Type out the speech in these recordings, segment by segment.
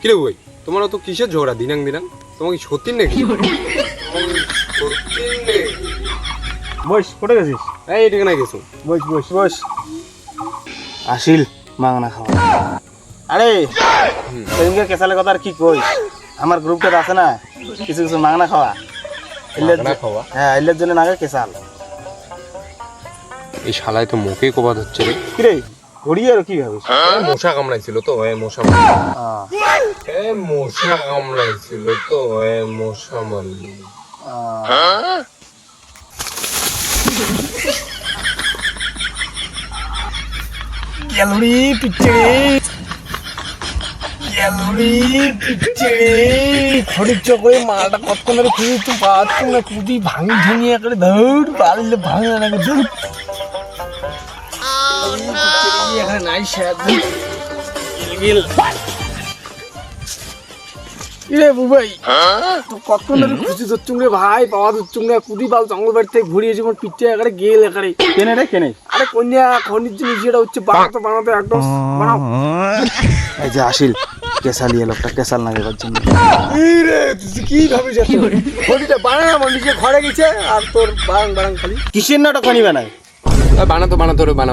কিরে ভাই তোমার তো কিসের ঝগড়া দিনাং দিনাং তোমাকে সত্যি নাকি বস কোথায় গেছিস? এই এদিকে না গেছো বস বস বস। আসিল মাংনা খাওয়া। আরে সেদিনকে কেসালের কথা আর কি কইস, আমার গ্রুপটা আছে না কিছু কিছু মাংনা খাওয়া। মাগনা খাওয়া? হ্যাঁ এলের জন্য নাগে কেসাল। এই শালায় তো মুখে কোবাদ হচ্ছে রে কিরে ঘড়িয়ে আর কি ভাবিস? মশা কামড়াইছিল তো মশা মশা কামড়াইছিল তো মশা মারল ক্যালোরি পিচ্ছে ক্যালোরি পিচ্ছে খড়ির চকরে মালটা কতক্ষণ ধরে খুঁজে তো পাচ্ছি না, খুঁজি ভাঙি ঝিঙিয়ে করে ধর পারলে ভাঙে না ধর এখানে নাই রে বুবাই তো কতক্ষণ ধরে খুঁজি ধরছুম রে ভাই, পাওয়া ধরছুম রে কুদি পাল জঙ্গল বাড়ি থেকে ঘুরিয়ে যেমন পিঠে একারে গেল একারে কেনে রে কেনে। আরে কন্যা খনির জিনিস যেটা হচ্ছে বানাতে একদম বানাও। এই যে আসিল কেসাল ইয়ে লোকটা কেসাল না গেবার জন্য রে তুই কি ভাবিস খনিটা বানা আমার নিজে ঘরে গেছে আর তোর বারাং খালি কিসের নাটক খনি বানায় বানাতো রে বানা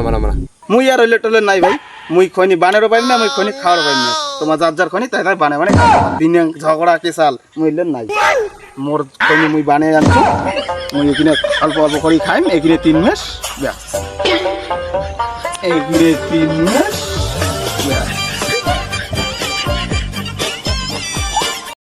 মুই আর হইলে টলে নাই ভাই, মুই খনি বানেরও পারি না মুই খনি খাওয়ারও পারি না। তোমার যার খনি তাই বানে মানে দিনে ঝগড়া কেসাল মুই নাই মোর খনি মুই বানে আনছো, মুই এখানে অল্প অল্প করে খাইম এখানে 3 মাস ব্যাস, এখানে 3 মাস